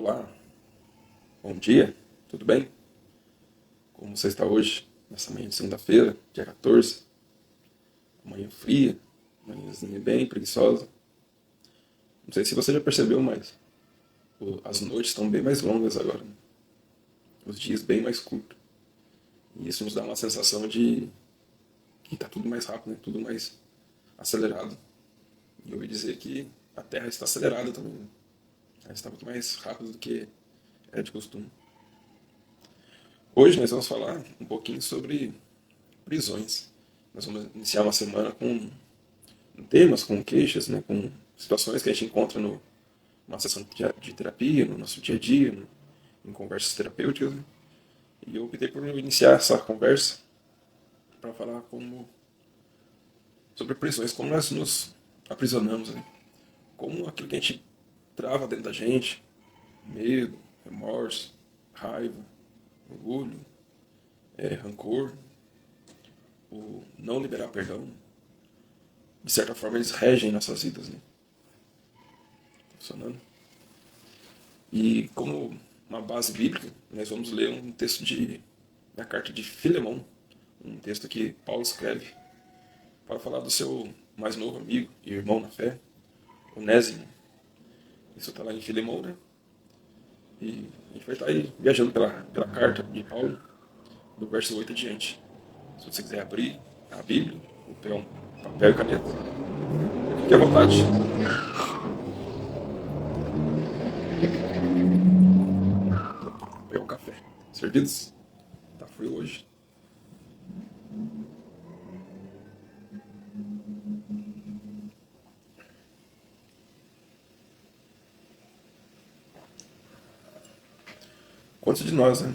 Olá, bom dia, tudo bem? Como você está hoje, nessa manhã de segunda-feira, dia 14? Manhã fria, manhãzinha bem preguiçosa. Não sei se você já percebeu, mas as noites estão bem mais longas agora, né? Os dias bem mais curtos. E isso nos dá uma sensação de que está tudo mais rápido, né? Tudo mais acelerado. E eu ouvi dizer que a Terra está acelerada também, né? Ela está muito mais rápido do que é de costume. Hoje nós vamos falar um pouquinho sobre prisões. Nós vamos iniciar uma semana com temas, com queixas, né, com situações que a gente encontra numa sessão de terapia, no nosso dia a dia, em conversas terapêuticas. Né? E eu optei por iniciar essa conversa para falar sobre prisões, como nós nos aprisionamos, né? Como aquilo que a gente trava dentro da gente, medo, remorso, raiva, orgulho, rancor, o não liberar perdão, de certa forma eles regem nossas vidas, né? Tá funcionando? E como uma base bíblica, nós vamos ler um texto da carta de Filemão, um texto que Paulo escreve para falar do seu mais novo amigo e irmão na fé, Onésimo. Isso está lá em Filemão, né? E a gente vai estar aí viajando pela carta de Paulo, do verso 8 adiante. Se você quiser abrir a Bíblia, ou pegar um papel e caneta, fique à vontade. Pegar um café. Servidos? Tá frio hoje. Quantos de nós, né,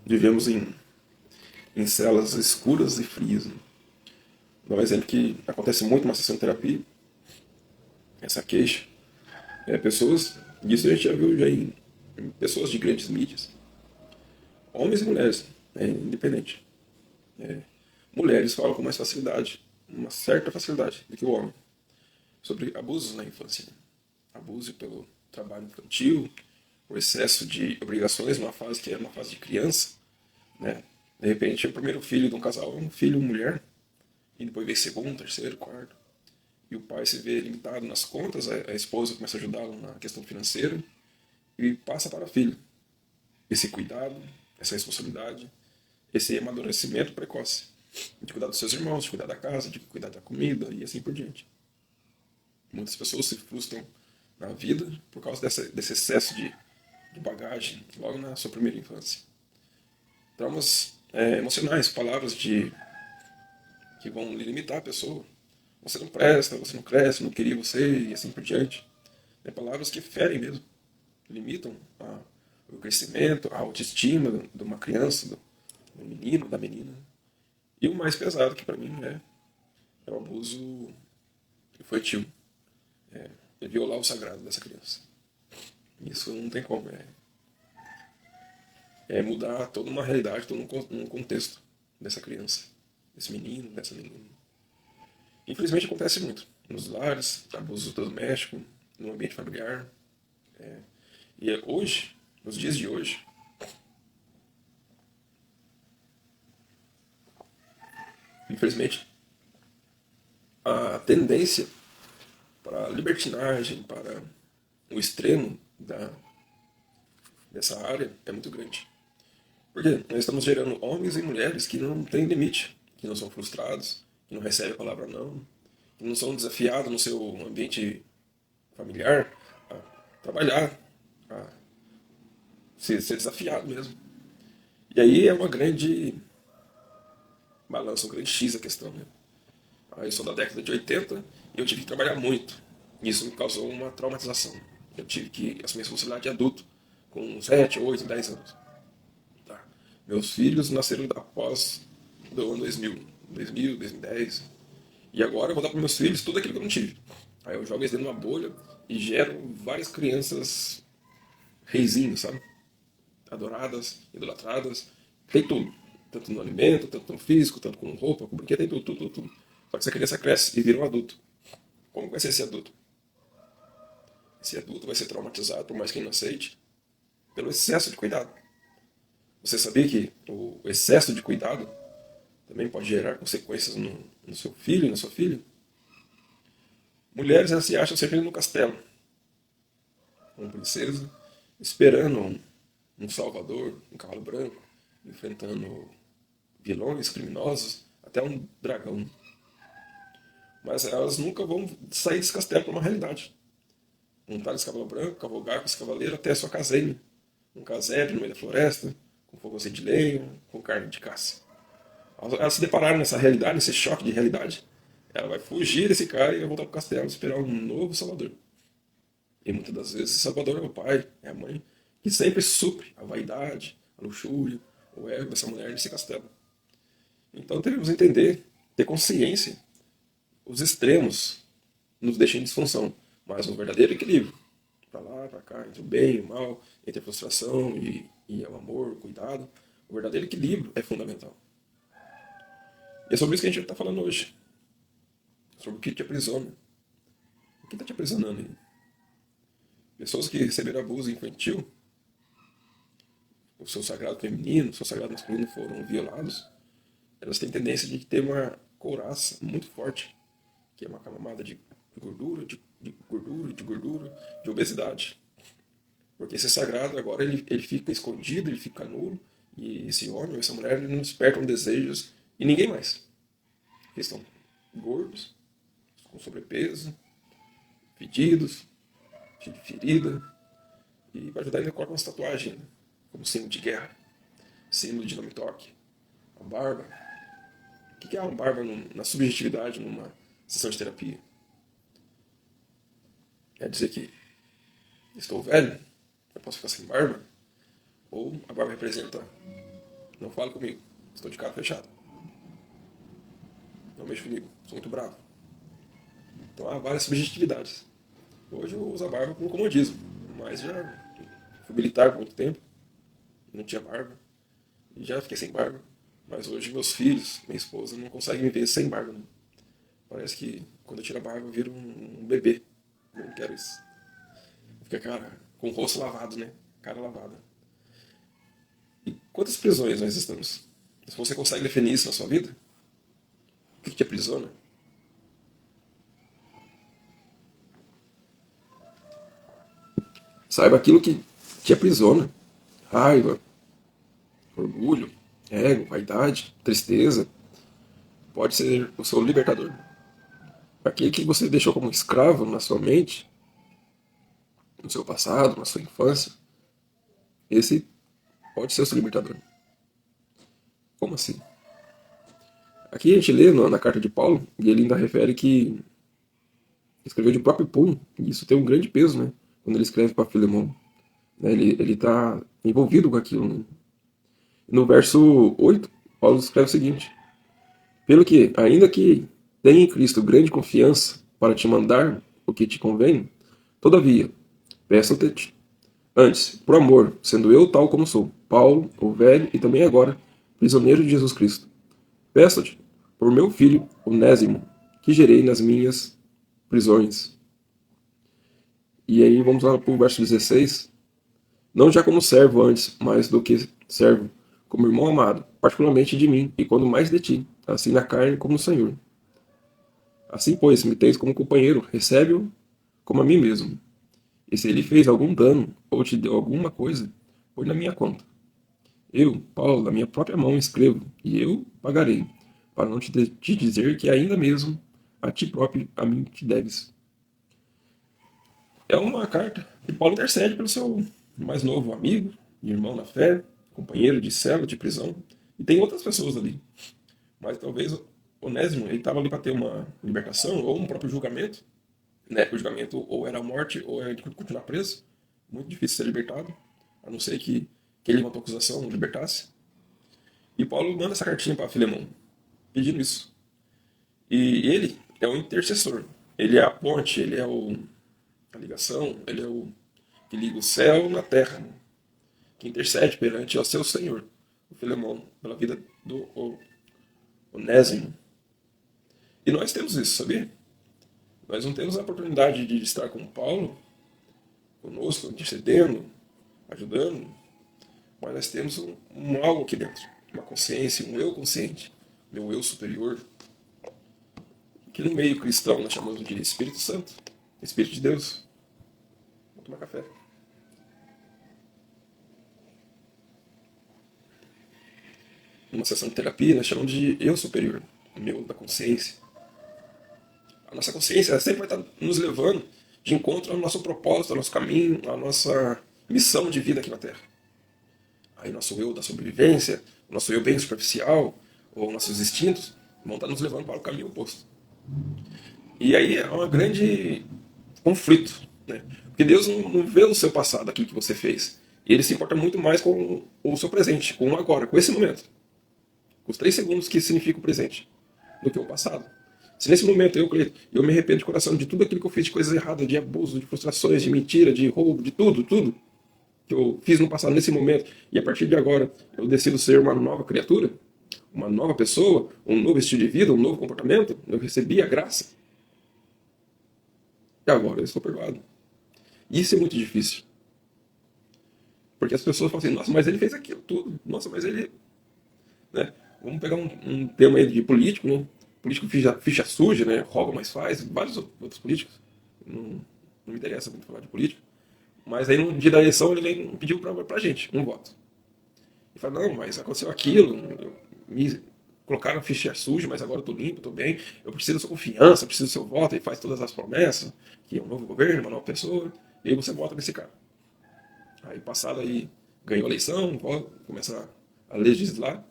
vivemos em celas escuras e frias? Né? Dá um exemplo que acontece muito numa sessão de terapia, essa queixa. Pessoas, isso a gente já viu já em pessoas de grandes mídias, homens e mulheres, independente. Mulheres falam com mais facilidade, uma certa facilidade, do que o homem, sobre abusos na infância. Né? Abuso pelo trabalho infantil, o excesso de obrigações numa fase que é uma fase de criança. Né? De repente, o primeiro filho de um casal é um filho, uma mulher, e depois vem segundo, terceiro, quarto. E o pai se vê limitado nas contas, a esposa começa a ajudá-lo na questão financeira, e passa para o filho esse cuidado, essa responsabilidade, esse amadurecimento precoce, de cuidar dos seus irmãos, de cuidar da casa, de cuidar da comida e assim por diante. Muitas pessoas se frustram na vida por causa desse excesso de bagagem logo na sua primeira infância. Traumas emocionais, palavras que vão limitar a pessoa. Você não presta, você não cresce, não queria você e assim por diante. Palavras que ferem mesmo, limitam o crescimento, a autoestima de uma criança, do menino, da menina. E o mais pesado, que para mim é o abuso infantil. É violar o sagrado dessa criança. Isso não tem como. É mudar toda uma realidade, todo um contexto dessa criança, desse menino, dessa menina. Infelizmente acontece muito. Nos lares, abuso doméstico, no ambiente familiar. E hoje, nos dias de hoje, infelizmente, a tendência para a libertinagem, para o extremo dessa área é muito grande. Porque nós estamos gerando homens e mulheres que não têm limite, que não são frustrados, que não recebem a palavra não, que não são desafiados no seu ambiente familiar a trabalhar, a ser desafiado mesmo. E aí é uma grande balança, um grande X a questão. Né? Eu sou da década de 80 e eu tive que trabalhar muito. Isso me causou uma traumatização. Eu tive que assumir a responsabilidade de adulto com 7, 8, 10 anos. Tá. Meus filhos nasceram após do ano 2000, 2010. E agora eu vou dar para meus filhos tudo aquilo que eu não tive. Aí eu jogo eles dentro de uma bolha e gero várias crianças reizinhos, sabe? Adoradas, idolatradas. Tem tudo. Tanto no alimento, tanto no físico, tanto com roupa, com brinquedo, tem tudo, tudo, tudo, tudo. Só que essa criança cresce e vira um adulto. Como vai ser esse adulto? esse adulto vai ser traumatizado, por mais que ele não aceite, pelo excesso de cuidado. Você sabia que o excesso de cuidado também pode gerar consequências no seu filho e na sua filha? Mulheres, elas se acham sempre no castelo, como princesa, esperando um salvador, um cavalo branco, enfrentando vilões, criminosos, até um dragão. Mas elas nunca vão sair desse castelo para uma realidade. Montar esse cavalo branco, cavalgar com esse cavaleiro até a sua casenha. Um casebre no meio da floresta, com fogãozinho de lenha, com carne de caça. Elas se depararam nessa realidade, nesse choque de realidade. Ela vai fugir desse cara e vai voltar pro castelo e esperar um novo salvador. E muitas das vezes esse salvador é o pai, é a mãe, que sempre supre a vaidade, a luxúria, o ego dessa mulher nesse castelo. Então devemos entender, ter consciência. Os extremos nos deixam em disfunção, mas um verdadeiro equilíbrio, para lá, para cá, entre o bem e o mal, entre a frustração e o amor, o cuidado, o verdadeiro equilíbrio é fundamental. E é sobre isso que a gente está falando hoje, sobre o que te aprisiona. O que está te aprisionando aí? Pessoas que receberam abuso infantil, o seu sagrado feminino, o seu sagrado masculino foram violados, elas têm tendência de ter uma couraça muito forte, que é uma camada de gordura, de gordura, de gordura, de obesidade. Porque esse sagrado agora ele fica escondido, ele fica nulo, e esse homem, essa mulher, ele não despertam desejos e ninguém mais. Eles estão gordos, com sobrepeso, fedidos, cheio de ferida, e para ajudar ele coloca uma tatuagem ainda, como símbolo de guerra, símbolo de não me toque. A barba. O que é uma barba na subjetividade, numa sessão de terapia? Quer dizer que estou velho, eu posso ficar sem barba? Ou a barba representa, não fala comigo, estou de cara fechada, não mexe comigo, sou muito bravo. Então há várias subjetividades. Hoje eu uso a barba como comodismo, mas já fui militar por muito tempo, não tinha barba, e já fiquei sem barba. Mas hoje meus filhos, minha esposa, não conseguem me ver sem barba. Né? Parece que quando eu tiro a barba eu viro um bebê. Eu não quero isso. Fica, cara, com o rosto lavado, né? Cara lavada. E quantas prisões nós estamos? Se você consegue definir isso na sua vida, o que te aprisiona? Saiba aquilo que te aprisiona. Raiva, orgulho, ego, vaidade, tristeza. Pode ser o seu libertador. Aquilo que você deixou como escravo na sua mente, no seu passado, na sua infância, esse pode ser o seu libertador. Como assim? Aqui a gente lê na carta de Paulo, e ele ainda refere que escreveu de próprio punho, e isso tem um grande peso, né? Quando ele escreve para Filemão. Né? Ele está envolvido com aquilo. Né? No verso 8, Paulo escreve o seguinte: pelo que, ainda que tenha em Cristo grande confiança para te mandar o que te convém, todavia, peço-te antes, por amor, sendo eu tal como sou, Paulo, o velho e também agora, prisioneiro de Jesus Cristo. Peço-te, por meu filho Onésimo, que gerei nas minhas prisões. E aí vamos lá para o verso 16. Não já como servo antes, mais do que servo, como irmão amado, particularmente de mim, e quando mais de ti, assim na carne como no Senhor. Assim, pois, me tens como companheiro, recebe-o como a mim mesmo. E se ele fez algum dano ou te deu alguma coisa, põe na minha conta. Eu, Paulo, da minha própria mão escrevo, e eu pagarei, para não te dizer que ainda mesmo a ti próprio a mim te deves. É uma carta que Paulo intercede pelo seu mais novo amigo, irmão na fé, companheiro de cela, de prisão, e tem outras pessoas ali. Mas talvez Onésimo, ele estava ali para ter uma libertação ou um próprio julgamento, né? O julgamento ou era a morte ou era ele continuar preso. Muito difícil ser libertado, a não ser que quem levantou a acusação o libertasse. E Paulo manda essa cartinha para Filemão, pedindo isso. E ele é o intercessor, ele é a ponte, ele é a ligação, ele é o que liga o céu na terra, né? Que intercede perante ao seu Senhor, o Filemão, pela vida do Onésimo. E nós temos isso, sabia? Nós não temos a oportunidade de estar com Paulo conosco, intercedendo, ajudando, mas nós temos um algo aqui dentro, uma consciência, um eu consciente, meu eu superior, que no meio cristão nós chamamos de Espírito Santo, Espírito de Deus. Vou tomar café. Numa sessão de terapia nós chamamos de eu superior, o meu da consciência. A nossa consciência ela sempre vai estar nos levando de encontro ao nosso propósito, ao nosso caminho, à nossa missão de vida aqui na Terra. Aí nosso eu da sobrevivência, o nosso eu bem superficial, ou nossos instintos, vão estar nos levando para o caminho oposto. E aí é um grande conflito, né? Porque Deus não vê o seu passado, aquilo que você fez. E Ele se importa muito mais com o seu presente, com o agora, com esse momento. Com os 3 segundos que significa o presente, do que o passado. Se nesse momento eu me arrependo de coração de tudo aquilo que eu fiz de coisas erradas, de abuso, de frustrações, de mentira, de roubo, de tudo que eu fiz no passado, nesse momento, e a partir de agora eu decido ser uma nova criatura, uma nova pessoa, um novo estilo de vida, um novo comportamento, eu recebi a graça. E agora eu estou perdoado. Isso é muito difícil. Porque as pessoas falam assim, nossa, mas ele fez aquilo tudo. Nossa, mas ele... Né? Vamos pegar um termo aí de político, né? Político ficha suja, né? Rouba, mas faz. Vários outros políticos. Não me interessa muito falar de político. Mas aí no dia da eleição ele vem pediu pra gente um voto. E fala, não, mas aconteceu aquilo, me colocaram ficha suja, mas agora eu tô limpo, tô bem, eu preciso da sua confiança, eu preciso do seu voto, e faz todas as promessas, que é um novo governo, uma nova pessoa, e aí você vota nesse cara. Aí passado aí, ganhou a eleição, começa a legislar,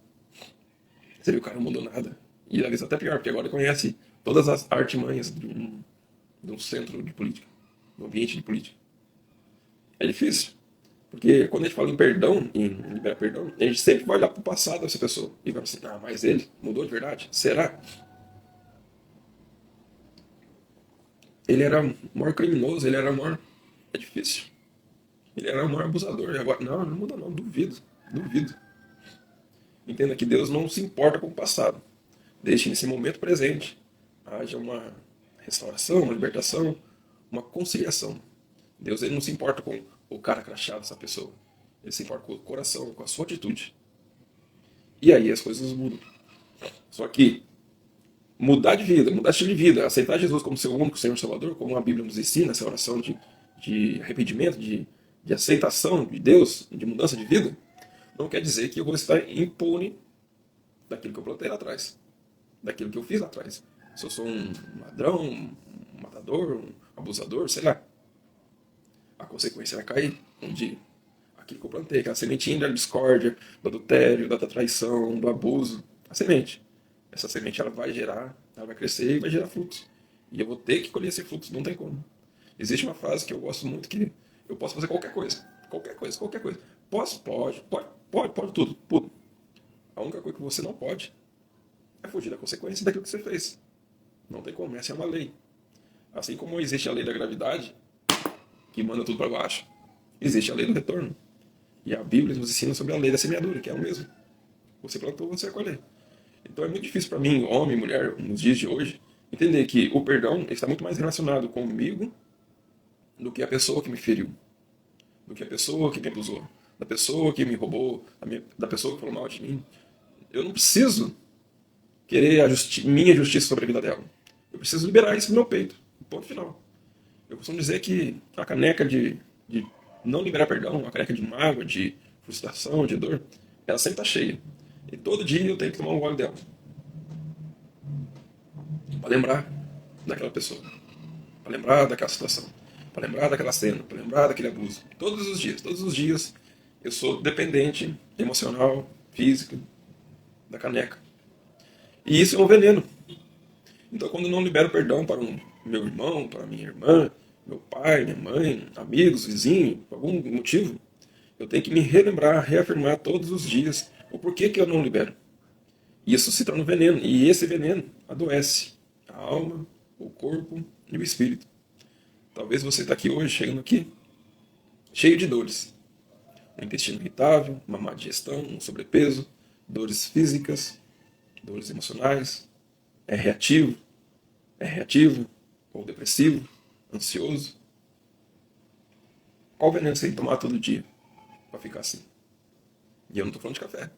você viu, o cara não mudou nada. E às vezes até pior, porque agora ele conhece todas as artimanhas de um centro de política, de um ambiente de política. É difícil. Porque quando a gente fala em perdão, em liberar perdão, a gente sempre vai olhar para o passado dessa pessoa e vai assim, ah, mas ele mudou de verdade? Será? Ele era o maior criminoso, ele era o maior... É difícil. Ele era o maior abusador. E agora, não muda não, duvido, duvido. Entenda que Deus não se importa com o passado. Deixe nesse momento presente haja uma restauração, uma libertação, uma conciliação. Deus ele não se importa com o cara crachado dessa pessoa. Ele se importa com o coração, com a sua atitude. E aí as coisas mudam. Só que mudar de vida, mudar de estilo de vida, aceitar Jesus como seu único Senhor e Salvador, como a Bíblia nos ensina, essa oração de arrependimento, de aceitação de Deus, de mudança de vida, não quer dizer que eu vou estar impune daquilo que eu plantei lá atrás, daquilo que eu fiz lá atrás. Se eu sou um ladrão, um matador, um abusador, sei lá, a consequência vai cair um dia. Aquilo que eu plantei, aquela sementinha da discórdia, do adultério, da traição, do abuso, a semente. Essa semente ela vai gerar, ela vai crescer e vai gerar frutos. E eu vou ter que colher esse fruto, não tem como. Existe uma frase que eu gosto muito que eu posso fazer qualquer coisa. Qualquer coisa, qualquer coisa. Posso? Pode tudo. A única coisa que você não pode é fugir da consequência daquilo que você fez. Não tem como, essa é uma lei. Assim como existe a lei da gravidade, que manda tudo para baixo, existe a lei do retorno. E a Bíblia nos ensina sobre a lei da semeadura, que é o mesmo. Você plantou, você vai colher. Então é muito difícil para mim, homem e mulher, nos dias de hoje, entender que o perdão está muito mais relacionado comigo do que a pessoa que me feriu, do que a pessoa que me abusou, da pessoa que me roubou, da pessoa que falou mal de mim. Eu não preciso querer minha justiça sobre a vida dela. Eu preciso liberar isso do meu peito. Ponto final. Eu costumo dizer que a caneca de não liberar perdão, a caneca de mágoa, de frustração, de dor, ela sempre está cheia. E todo dia eu tenho que tomar um gole dela. Para lembrar daquela pessoa. Para lembrar daquela situação. Para lembrar daquela cena. Para lembrar daquele abuso. Todos os dias eu sou dependente emocional, físico, da caneca. E isso é um veneno. Então quando eu não libero perdão para um meu irmão, para minha irmã, meu pai, minha mãe, amigos, vizinhos, por algum motivo, eu tenho que me relembrar, reafirmar todos os dias o porquê que eu não libero. E isso se torna um veneno. E esse veneno adoece a alma, o corpo e o espírito. Talvez você está aqui hoje, chegando aqui, cheio de dores. Um intestino irritável, uma má digestão, um sobrepeso, dores físicas, dores emocionais, é reativo ou depressivo, ansioso. Qual veneno você tem que tomar todo dia pra ficar assim? E eu não tô falando de café,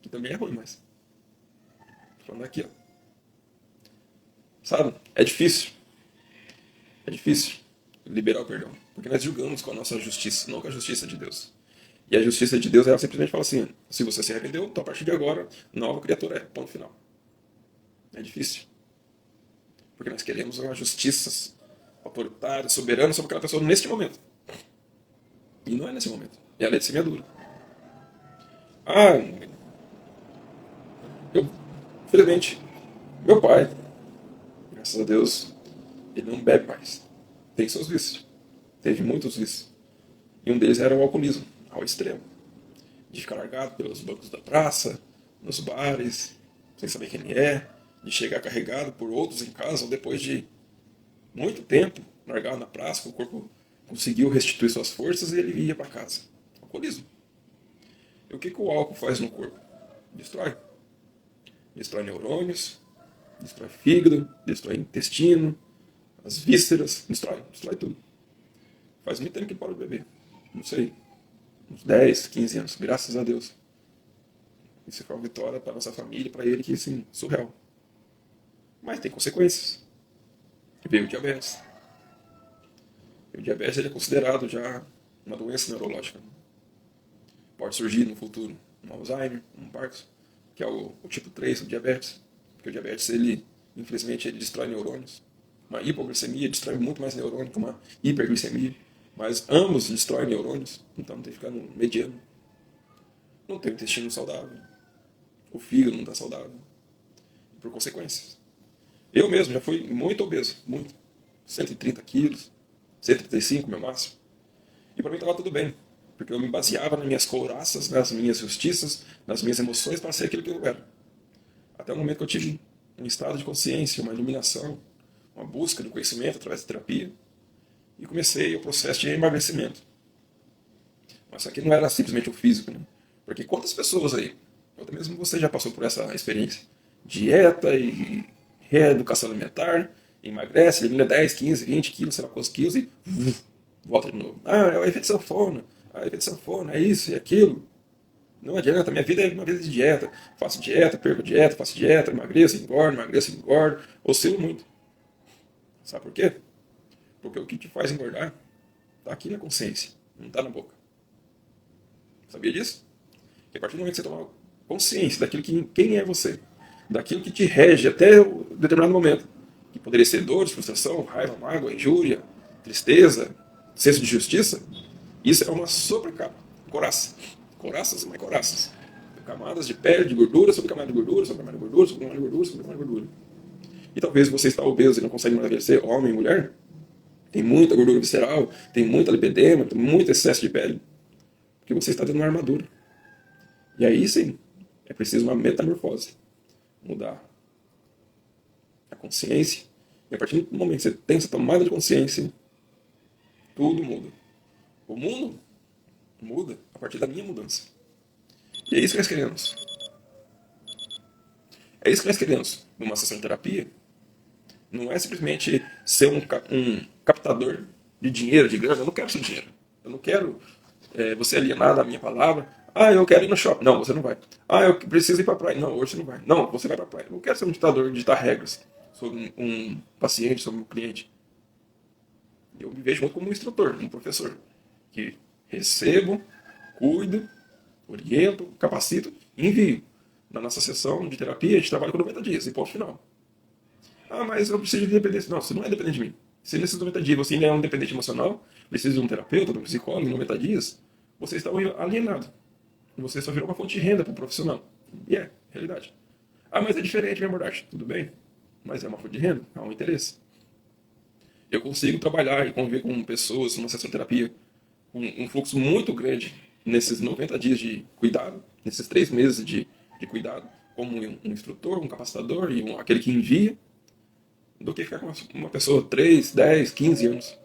que também é ruim, mas tô falando aqui, ó. Sabe? É difícil liberar o perdão, porque nós julgamos com a nossa justiça, não com a justiça de Deus. E a justiça de Deus, ela simplesmente fala assim: se você se arrependeu, então a partir de agora, nova criatura é, ponto final. É difícil, porque nós queremos uma justiça autoritária, soberana sobre aquela pessoa neste momento. E não é nesse momento. E a lei de semeadura. Ah, eu, infelizmente, meu pai, graças a Deus, ele não bebe mais. Tem seus vícios. Teve muitos vícios. E um deles era o alcoolismo, ao extremo. De ficar largado pelos bancos da praça, nos bares, sem saber quem ele é, de chegar carregado por outros em casa, ou depois de muito tempo largado na praça, o corpo conseguiu restituir suas forças e ele ia para casa. Alcoolismo. E o que o álcool faz no corpo? Destrói. Destrói neurônios, destrói fígado, destrói intestino, as vísceras, destrói tudo. Faz muito tempo que ele parou de beber. Não sei, uns 10, 15 anos, graças a Deus. Isso foi uma vitória para nossa família, para ele, que assim, surreal. Mas tem consequências. Veio o diabetes. E o diabetes ele é considerado já uma doença neurológica. Pode surgir no futuro um Alzheimer, um Parkinson, que é o tipo 3 do diabetes. Porque o diabetes, ele, infelizmente, ele destrói neurônios. Uma hipoglicemia destrói muito mais neurônio que uma hiperglicemia. Mas ambos destroem neurônios, então tem que ficar no mediano. Não tem o intestino saudável. O fígado não está saudável. Por consequências. Eu mesmo já fui muito obeso, muito. 130 quilos, 135 meu máximo. E para mim estava tudo bem. Porque eu me baseava nas minhas couraças, nas minhas justiças, nas minhas emoções para ser aquilo que eu era. Até o momento que eu tive um estado de consciência, uma iluminação, uma busca do conhecimento através da terapia. E comecei o processo de emagrecimento. Mas isso aqui não era simplesmente o físico, né? Porque quantas pessoas aí, até mesmo você já passou por essa experiência, dieta e reeducação alimentar, emagrece, elimina 10, 15, 20 quilos, sei lá quantos quilos e volta de novo. Ah, é o efeito sanfona. Ah, é o efeito sanfona, é isso e aquilo. Não adianta, minha vida é uma vida de dieta. Faço dieta, perco dieta, faço dieta, emagreço, engordo, oscilo muito. Sabe por quê? Porque o que te faz engordar está aqui na consciência, não está na boca. Sabia disso? Que a partir do momento que você tomar consciência daquilo que quem é você, daquilo que te rege até um determinado momento, que poderia ser dor, frustração, raiva, mágoa, injúria, tristeza, senso de justiça, isso é uma sobrecapa, coraça. Coraças e mais coraças. Camadas de pele, de gordura, sobre camada de gordura, sobre camada de gordura, sobre camada de gordura, sobre camada de gordura. E talvez você está obeso e não consegue emagrecer, homem e mulher, tem muita gordura visceral, tem muita lipedema, tem muito excesso de pele. Porque você está dentro de uma armadura. E aí sim, é preciso uma metamorfose. Mudar a consciência. E a partir do momento que você tem essa tomada de consciência, tudo muda. O mundo muda a partir da minha mudança. E é isso que nós queremos. É isso que nós queremos numa sessão de terapia. Não é simplesmente ser um captador de dinheiro, de grana. Eu não quero seu dinheiro. Eu não quero você alienado à minha palavra. Ah, eu quero ir no shopping. Não, você não vai. Ah, eu preciso ir para a praia. Não, hoje você não vai. Não, você vai para a praia. Eu não quero ser um ditador, ditar regras sobre um paciente, sobre um cliente. Eu me vejo muito como um instrutor, um professor. Que recebo, cuido, oriento, capacito e envio. Na nossa sessão de terapia, a gente trabalha com 90 dias, e ponto final. Ah, mas eu preciso de dependência. Não, você não é dependente de mim. Se nesses 90 dias você ainda é um dependente emocional, precisa de um terapeuta, de um psicólogo em 90 dias, você está alienado. Você só virou uma fonte de renda para o profissional. E é, realidade. Ah, mas é diferente minha abordagem. Tudo bem, mas é uma fonte de renda, há um interesse. Eu consigo trabalhar e conviver com pessoas numa sessão de terapia com um fluxo muito grande nesses 90 dias de cuidado, nesses 3 meses de cuidado, como um instrutor, um capacitador e aquele que envia, do que ficar com uma pessoa 3, 10, 15 anos.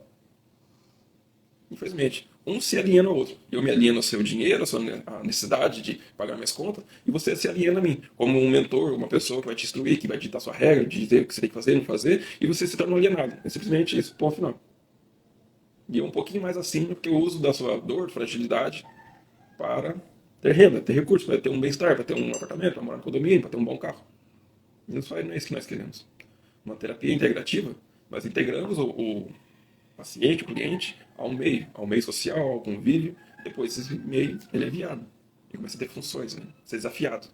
Infelizmente, um se aliena ao outro. Eu me alieno ao seu dinheiro, à sua necessidade de pagar minhas contas, e você se aliena a mim, como um mentor, uma pessoa que vai te instruir, que vai ditar sua regra, dizer o que você tem que fazer, não fazer, e você se torna um alienado. É simplesmente isso, ponto final. E um pouquinho mais acima, porque o uso da sua dor, fragilidade, para ter renda, ter recursos, para ter um bem-estar, para ter um apartamento, para morar no condomínio, para ter um bom carro. Isso aí não é isso que nós queremos. Uma terapia integrativa, nós integramos o paciente, o cliente, ao meio social, ao convívio. Depois esse meio ele é enviado. E começa a ter funções, né? Ser desafiado.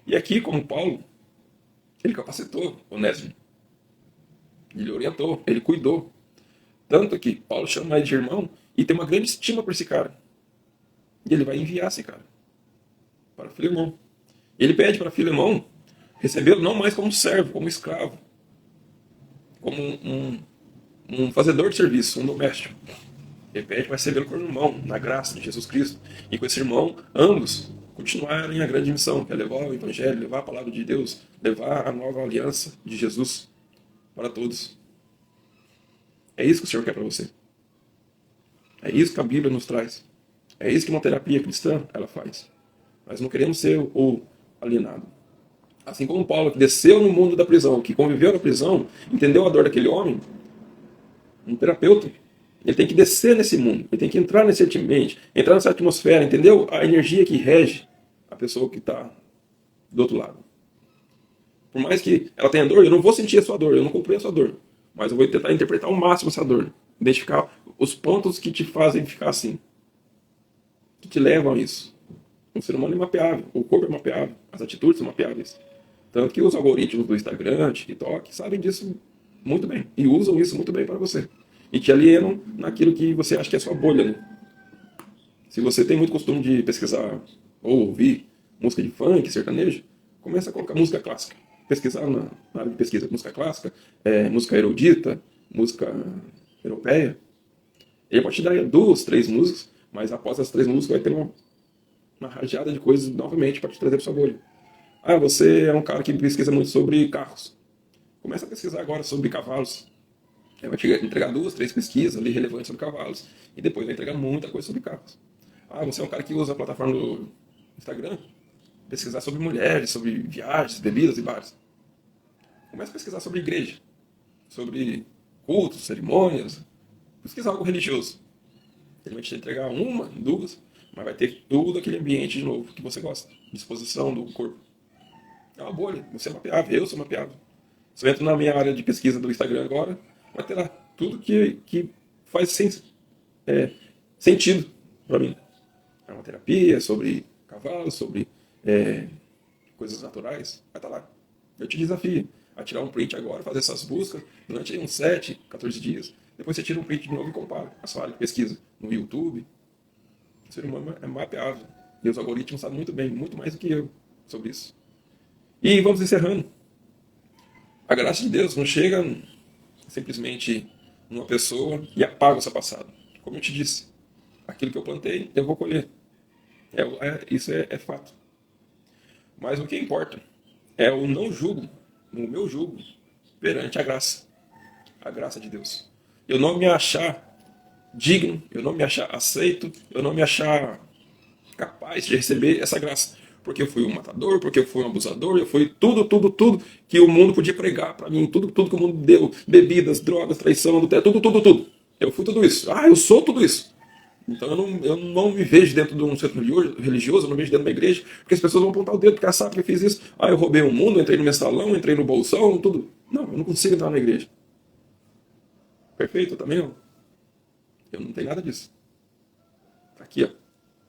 E aqui, como Paulo, ele capacitou Onésimo. Ele orientou, ele cuidou. Tanto que Paulo chama ele de irmão e tem uma grande estima por esse cara. E ele vai enviar esse cara para Filemão. Ele pede para Filemão recebê-lo não mais como servo, como escravo, como um fazedor de serviço, um doméstico. Ele pede para recebê-lo como irmão, na graça de Jesus Cristo. E com esse irmão, ambos continuarem a grande missão, que é levar o Evangelho, levar a palavra de Deus, levar a nova aliança de Jesus para todos. É isso que o Senhor quer para você. É isso que a Bíblia nos traz. É isso que uma terapia cristã ela faz. Nós não queremos ser o alienado. Assim como Paulo, que desceu no mundo da prisão, que conviveu na prisão, entendeu a dor daquele homem, um terapeuta, ele tem que descer nesse mundo, ele tem que entrar nesse ambiente, entrar nessa atmosfera, entendeu a energia que rege a pessoa que está do outro lado. Por mais que ela tenha dor, eu não vou sentir a sua dor, eu não compreendo a sua dor, mas eu vou tentar interpretar ao máximo essa dor, identificar os pontos que te fazem ficar assim, que te levam a isso. O ser humano é mapeável, o corpo é mapeável, as atitudes são mapeáveis. Tanto que os algoritmos do Instagram, TikTok, sabem disso muito bem. E usam isso muito bem para você. E te alienam naquilo que você acha que é sua bolha. Né? Se você tem muito costume de pesquisar ou ouvir música de funk, sertanejo, começa a colocar música clássica. Pesquisar na área de pesquisa. Música clássica, música erudita, música europeia. Ele pode te dar 2, 3 músicas, mas após as 3 músicas vai ter uma rajada de coisas novamente para te trazer para sua bolha. Ah, você é um cara que pesquisa muito sobre carros. Começa a pesquisar agora sobre cavalos. Vai te entregar 2, 3 pesquisas ali relevantes sobre cavalos. E depois vai entregar muita coisa sobre carros. Ah, você é um cara que usa a plataforma do Instagram. Pesquisar sobre mulheres, sobre viagens, bebidas e bares. Começa a pesquisar sobre igreja. Sobre cultos, cerimônias. Pesquisar algo religioso. Ele vai te entregar 1, 2, mas vai ter todo aquele ambiente de novo que você gosta. Disposição do corpo. É uma bolha. Você é mapeável, eu sou mapeável. Se eu entro na minha área de pesquisa do Instagram agora, vai ter lá tudo que faz sentido para mim. É uma terapia sobre cavalos, sobre coisas naturais. Vai estar lá. Eu te desafio a tirar um print agora, fazer essas buscas durante uns 7, 14 dias. Depois você tira um print de novo e compara a sua área de pesquisa no YouTube. O ser humano é mapeável. E os algoritmos sabem muito bem, muito mais do que eu, sobre isso. E vamos encerrando. A graça de Deus não chega simplesmente numa pessoa e apaga o seu passado. Como eu te disse, aquilo que eu plantei, eu vou colher. Isso é fato. Mas o que importa é o não julgo, o meu julgo, perante a graça de Deus. Eu não me achar digno, eu não me achar aceito, eu não me achar capaz de receber essa graça. Porque eu fui um matador, porque eu fui um abusador, eu fui tudo que o mundo podia pregar para mim, tudo que o mundo deu, bebidas, drogas, traição, adultério, tudo. Eu fui tudo isso. Ah, eu sou tudo isso. Então eu não me vejo dentro de um centro religioso, eu não me vejo dentro de uma igreja, porque as pessoas vão apontar o dedo, porque sabem que eu fiz isso. Ah, eu roubei o mundo, entrei no mensalão, entrei no bolsão, tudo. Não, eu não consigo entrar na igreja. Perfeito? Eu também não. Eu não tenho nada disso. Tá aqui, ó,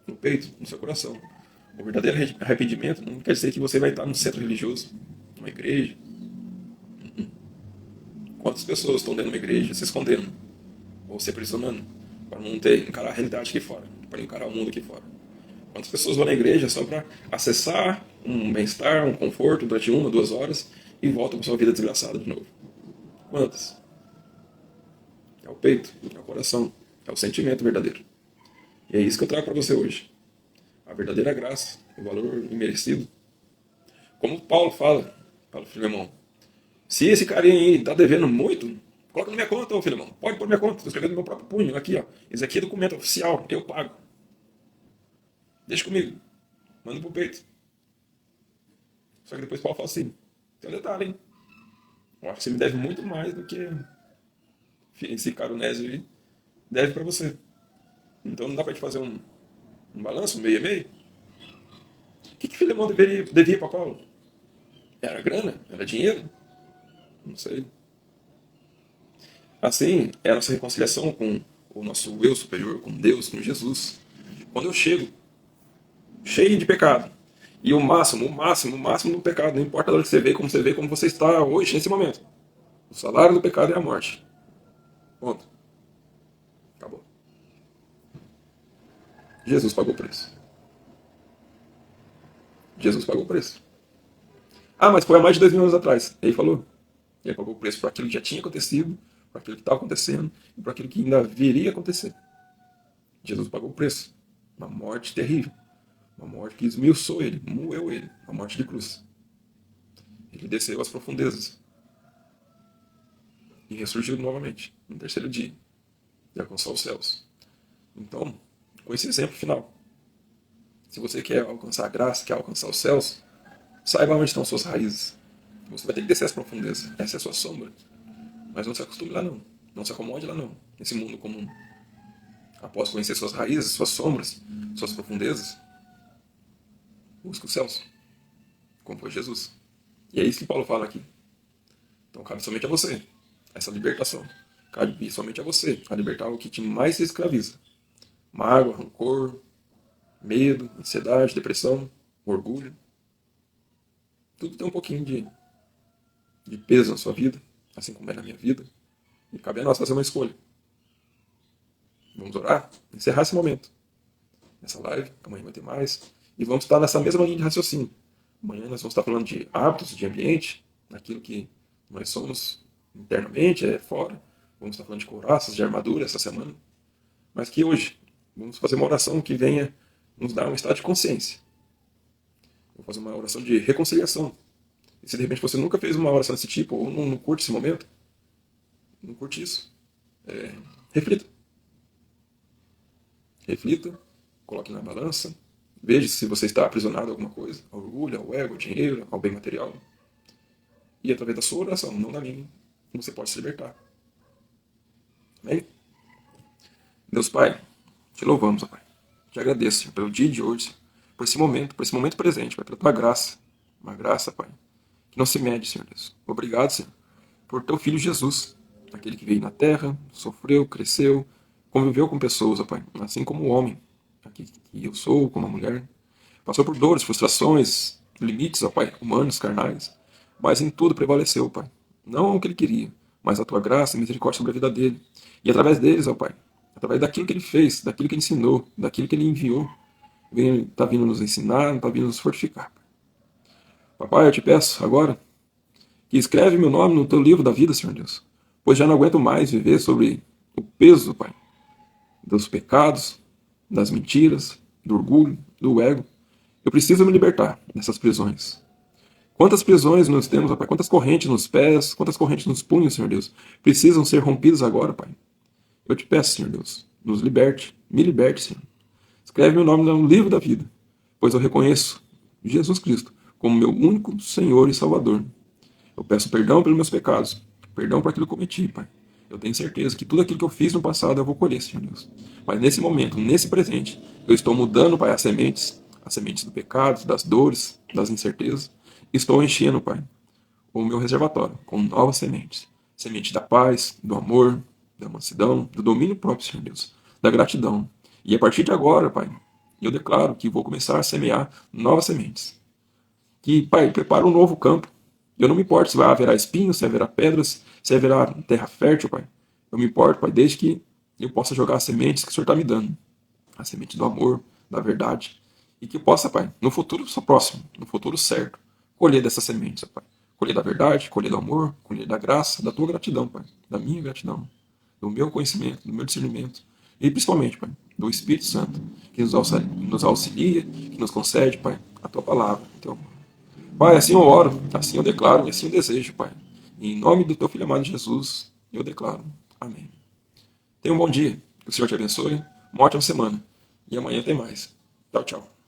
no peito, no seu coração. O verdadeiro arrependimento não quer dizer que você vai estar num centro religioso, numa igreja. Quantas pessoas estão dentro de uma igreja se escondendo ou se aprisionando para não encarar a realidade aqui fora, para encarar o mundo aqui fora? Quantas pessoas vão na igreja só para acessar um bem-estar, um conforto durante 1, 2 horas e voltam para sua vida desgraçada de novo? Quantas? É o peito, é o coração, é o sentimento verdadeiro. E é isso que eu trago para você hoje. A verdadeira graça, o valor imerecido. Como Paulo fala para o Filemão, se esse carinha aí tá devendo muito, coloca na minha conta, ô Filemão. Pode pôr na minha conta, estou escrevendo no meu próprio punho. Aqui, ó. Esse aqui é documento oficial, eu pago. Deixa comigo. Manda pro peito. Só que depois Paulo fala assim, tem um detalhe, hein? Eu acho que você me deve muito mais do que esse cara Onésio aí deve para você. Então não dá para gente fazer um balanço, um meio a meio? O que Filemão devia para Paulo? Era grana? Era dinheiro? Não sei. Assim, é a nossa reconciliação com o nosso eu superior, com Deus, com Jesus. Quando eu chego cheio de pecado, e o máximo do pecado, não importa a hora que você vê, como você está hoje, nesse momento. O salário do pecado é a morte. Ponto. Acabou. Jesus pagou o preço. Jesus pagou o preço. Ah, mas foi há mais de 2000 anos atrás. Ele falou. Ele pagou o preço por aquilo que já tinha acontecido, por aquilo que estava acontecendo e por aquilo que ainda viria a acontecer. Jesus pagou o preço. Uma morte terrível. Uma morte que esmiuçou ele, moeu ele. Uma morte de cruz. Ele desceu às profundezas e ressurgiu novamente, no terceiro dia, e alcançou os céus. Então, com esse exemplo final, se você quer alcançar a graça, quer alcançar os céus, saiba onde estão suas raízes. Você vai ter que descer as profundezas. Essa é a sua sombra. Mas não se acostume lá não. Não se acomode lá não. Nesse mundo comum. Após conhecer suas raízes, suas sombras, suas profundezas, busque os céus. Como foi Jesus. E é isso que Paulo fala aqui. Então cabe somente a você essa libertação. Cabe somente a você a libertar o que te mais se escraviza. Mágoa, rancor, medo, ansiedade, depressão, orgulho. Tudo tem um pouquinho de peso na sua vida, assim como é na minha vida. E cabe a nós fazer uma escolha. Vamos orar? Encerrar esse momento. Nessa live, amanhã vai ter mais. E vamos estar nessa mesma linha de raciocínio. Amanhã nós vamos estar falando de hábitos, de ambiente, naquilo que nós somos internamente, fora. Vamos estar falando de couraças, de armadura essa semana. Mas que hoje vamos fazer uma oração que venha nos dar um estado de consciência. Vou fazer uma oração de reconciliação. E se de repente você nunca fez uma oração desse tipo, ou não curte esse momento, não curte isso, reflita. Reflita, coloque na balança, veja se você está aprisionado a alguma coisa, ao orgulho, ao ego, ao dinheiro, ao bem material. E através da sua oração, não da minha, você pode se libertar. Amém? Deus Pai, te louvamos, ó Pai. Te agradeço, Senhor, pelo dia de hoje, Senhor, por esse momento presente, Pai, pela tua graça. Uma graça, Pai, que não se mede, Senhor Deus. Obrigado, Senhor, por teu Filho Jesus, aquele que veio na terra, sofreu, cresceu, conviveu com pessoas, ó Pai, assim como o homem, aqui que eu sou, como a mulher. Passou por dores, frustrações, limites, ó Pai, humanos, carnais, mas em tudo prevaleceu, Pai. Não o que ele queria, mas a tua graça e misericórdia sobre a vida dele. E através deles, ó Pai, através daquilo que ele fez, daquilo que ele ensinou, daquilo que ele enviou, está vindo nos ensinar, está vindo nos fortificar. Papai, eu te peço agora que escreve meu nome no teu livro da vida, Senhor Deus, pois já não aguento mais viver sobre o peso, Pai, dos pecados, das mentiras, do orgulho, do ego. Eu preciso me libertar dessas prisões. Quantas prisões nós temos, Pai? Quantas correntes nos pés, quantas correntes nos punhos, Senhor Deus, precisam ser rompidas agora, Pai. Eu te peço, Senhor Deus, nos liberte, me liberte, Senhor. Escreve meu nome no livro da vida, pois eu reconheço Jesus Cristo como meu único Senhor e Salvador. Eu peço perdão pelos meus pecados, perdão por aquilo que eu cometi, Pai. Eu tenho certeza que tudo aquilo que eu fiz no passado eu vou colher, Senhor Deus. Mas nesse momento, nesse presente, eu estou mudando, Pai, as sementes do pecado, das dores, das incertezas. Estou enchendo, Pai, o meu reservatório com novas sementes. Semente da paz, do amor, da mansidão, do domínio próprio, Senhor Deus, da gratidão. E a partir de agora, Pai, eu declaro que vou começar a semear novas sementes. Que, Pai, prepara um novo campo. Eu não me importo se vai haverá espinhos, se haverá pedras, se haverá terra fértil, Pai. Eu me importo, Pai, desde que eu possa jogar as sementes que o Senhor está me dando. A semente do amor, da verdade. E que eu possa, Pai, no futuro só próximo, no futuro certo, colher dessas sementes, Pai. Colher da verdade, colher do amor, colher da graça, da tua gratidão, Pai. Da minha gratidão, do meu conhecimento, do meu discernimento. E principalmente, Pai, do Espírito Santo, que nos auxilia, que nos concede, Pai, a tua palavra, o teu amor. Pai, assim eu oro, assim eu declaro e assim eu desejo, Pai. E em nome do teu Filho amado Jesus, eu declaro. Amém. Tenha um bom dia. Que o Senhor te abençoe. Uma ótima semana. E amanhã tem mais. Tchau, tchau.